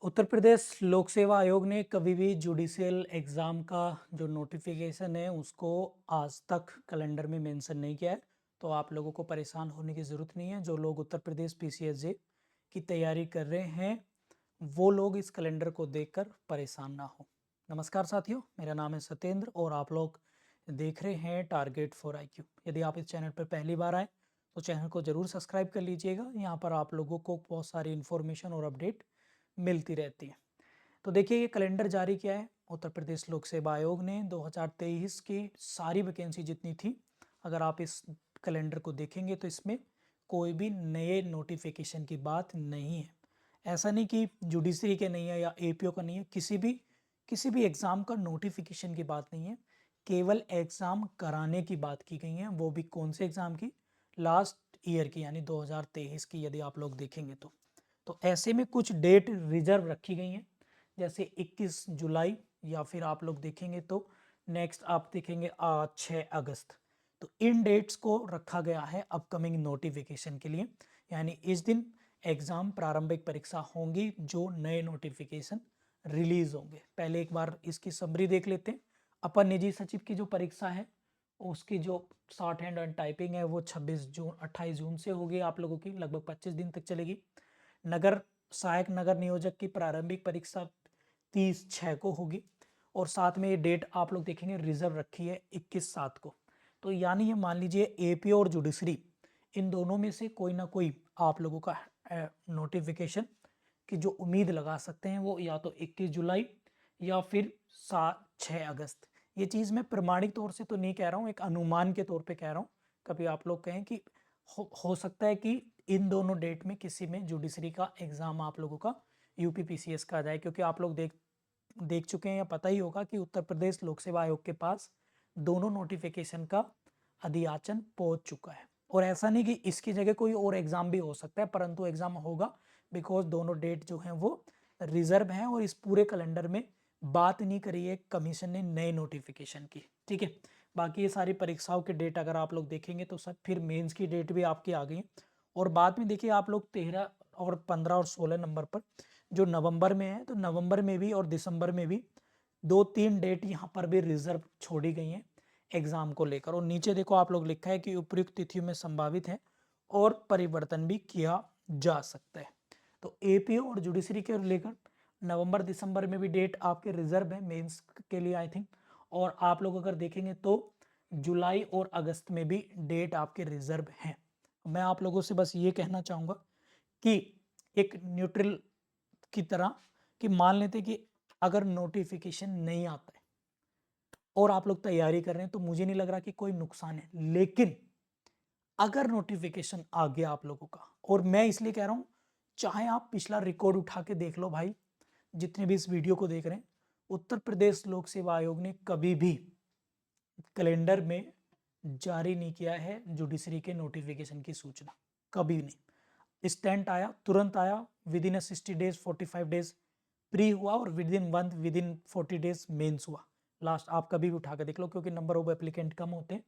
उत्तर प्रदेश लोक सेवा आयोग ने कभी भी जुडिशियल एग्ज़ाम का जो नोटिफिकेशन है उसको आज तक कैलेंडर में मेंशन नहीं किया है। तो आप लोगों को परेशान होने की ज़रूरत नहीं है। जो लोग उत्तर प्रदेश पीसीएसजे की तैयारी कर रहे हैं वो लोग इस कैलेंडर को देखकर परेशान ना हो। नमस्कार साथियों, मेरा नाम है सत्येंद्र और आप लोग देख रहे हैं टारगेट फॉर आईक्यू। यदि आप इस चैनल पर पहली बार आए तो चैनल को ज़रूर सब्सक्राइब कर लीजिएगा। यहाँ पर आप लोगों को बहुत सारी इन्फॉर्मेशन और अपडेट मिलती रहती है। तो देखिए, ये कैलेंडर जारी किया है उत्तर प्रदेश लोक सेवा आयोग ने 2023 की सारी वैकेंसी जितनी थी। अगर आप इस कैलेंडर को देखेंगे तो इसमें कोई भी नए नोटिफिकेशन की बात नहीं है। ऐसा नहीं कि जुडिशरी के नहीं है या एपीओ का नहीं है, किसी भी एग्ज़ाम का नोटिफिकेशन की बात नहीं है। केवल एग्ज़ाम कराने की बात की गई है, वो भी कौन से एग्ज़ाम की? लास्ट ईयर की, यानी 2023 की। यदि आप लोग देखेंगे तो ऐसे में कुछ डेट रिजर्व रखी गई हैं, जैसे 21 जुलाई या फिर आप लोग देखेंगे तो नेक्स्ट आप देखेंगे 6 अगस्त। तो इन डेट्स को रखा गया है अपकमिंग नोटिफिकेशन के लिए, यानी इस दिन एग्ज़ाम प्रारंभिक परीक्षा होंगी जो नए नोटिफिकेशन रिलीज होंगे। पहले एक बार इसकी समरी देख लेते हैं। अपर निजी सचिव की जो परीक्षा है उसकी जो शॉर्ट हैंड एंड टाइपिंग है वो 28 जून से होगी। आप लोगों की लगभग 25 दिन तक चलेगी। नगर सहायक नगर नियोजक की प्रारंभिक परीक्षा 30/6 को होगी और साथ में ये डेट आप लोग देखेंगे रिजर्व रखी है 21/7 को। तो यानी ये मान लीजिए एपीओ और जुडिशरी, इन दोनों में से कोई ना कोई आप लोगों का नोटिफिकेशन की जो उम्मीद लगा सकते हैं वो या तो 21 जुलाई या फिर 6 अगस्त। ये चीज़ मैं प्रमाणिक तौर से तो नहीं कह रहा हूँ, एक अनुमान के तौर पे कह रहा हूँ। कभी आप लोग कहें कि हो सकता है कि इन दोनों डेट में किसी में जुडिशरी का एग्ज़ाम आप लोगों का यूपी पीसीएस का आ जाए, क्योंकि आप लोग देख चुके हैं या पता ही होगा कि उत्तर प्रदेश लोक सेवा आयोग के पास दोनों नोटिफिकेशन का अधियाचन पहुंच चुका है। और ऐसा नहीं कि इसकी जगह कोई और एग्ज़ाम भी हो सकता है, परंतु एग्ज़ाम होगा बिकॉज दोनों डेट जो हैं वो रिजर्व हैं और इस पूरे कैलेंडर में बात नहीं करी है कमीशन ने नए नोटिफिकेशन की। ठीक है, बाकी ये सारी परीक्षाओं के डेट अगर आप लोग देखेंगे तो सब फिर मेंस की डेट भी आपकी आ गई। और बाद में देखिए आप लोग 13 और 15 और 16 नंबर पर जो नवंबर में है, तो नवंबर में भी और दिसंबर में भी 2-3 डेट यहाँ पर भी रिजर्व छोड़ी गई हैं एग्जाम को लेकर। और नीचे देखो आप लोग लिखा है कि उपयुक्त तिथियों में संभावित है और परिवर्तन भी किया जा सकता है। तो एपीओ और जुडिशरी के लेकर नवंबर दिसंबर में भी डेट आपके रिजर्व है मेंस के लिए आई थिंक। और आप लोग अगर देखेंगे तो जुलाई और अगस्त में भी डेट आपके रिजर्व हैं। मैं आप लोगों से बस ये कहना चाहूँगा कि एक न्यूट्रल की तरह, कि मान लेते कि अगर नोटिफिकेशन नहीं आता है और आप लोग तैयारी कर रहे हैं तो मुझे नहीं लग रहा कि कोई नुकसान है। लेकिन अगर नोटिफिकेशन आ गया आप लोगों का, और मैं इसलिए कह रहा हूं, चाहे आप पिछला रिकॉर्ड उठा के देख लो भाई, जितने भी इस वीडियो को देख रहे हैं, उत्तर प्रदेश लोक सेवा आयोग ने कभी भी कैलेंडर में जारी नहीं किया है जुडिशरी के नोटिफिकेशन की सूचना, कभी नहीं। स्टैंड आया, तुरंत आया, within 60 days 45 days pre हुआ और within month within 40 days मेंस हुआ। लास्ट आप कभी भी उठा के देख लो, क्योंकि नंबर ऑफ एप्लीकेंट कम होते हैं।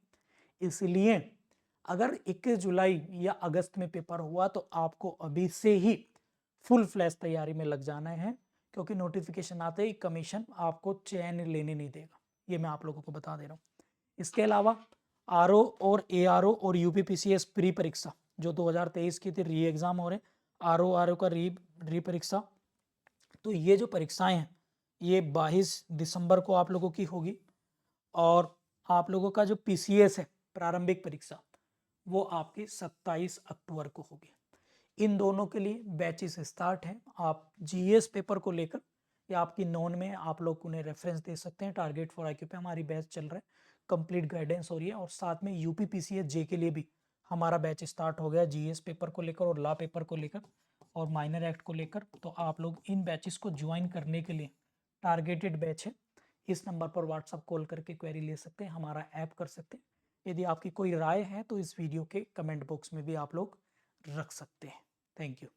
इसलिए अगर 21 जुलाई या अगस्त में पेपर हुआ तो आपको अभी से ही फुल फ्लैश तैयारी में लग जाना है, क्योंकि नोटिफिकेशन आते ही कमीशन आपको चैन लेने नहीं देगा। ये मैं आप लोगों को बता दे रहा हूँ। इसके अलावा आरओ और एआरओ और यूपीपीसीएस प्री परीक्षा जो 2023 की थी, री एग्जाम हो रहे, आरओ का री परीक्षा। तो ये जो परीक्षाएं हैं ये 22 दिसंबर को आप लोगों की होगी। और आप लोगों का जो पीसीएस है प्रारंभिक परीक्षा वो आपकी 27 अक्टूबर को होगी। इन दोनों के लिए बैचेस स्टार्ट हैं। आप जीएस पेपर को लेकर या आपकी नॉन में आप लोग उन्हें रेफरेंस दे सकते हैं। टारगेट फॉर आईक्यू पे हमारी बैच चल रहा है, कंप्लीट गाइडेंस हो रही है। और साथ में यूपी पीसीएस जे के लिए भी हमारा बैच स्टार्ट हो गया, जीएस पेपर को लेकर और लॉ पेपर को लेकर और माइनर एक्ट को लेकर। तो आप लोग इन बैचेस को ज्वाइन करने के लिए टारगेटेड बैच है, इस नंबर पर व्हाट्सअप कॉल करके क्वेरी ले सकते हैं, हमारा ऐप कर सकते हैं। यदि आपकी कोई राय है तो इस वीडियो के कमेंट बॉक्स में भी आप लोग रख सकते हैं। Thank you.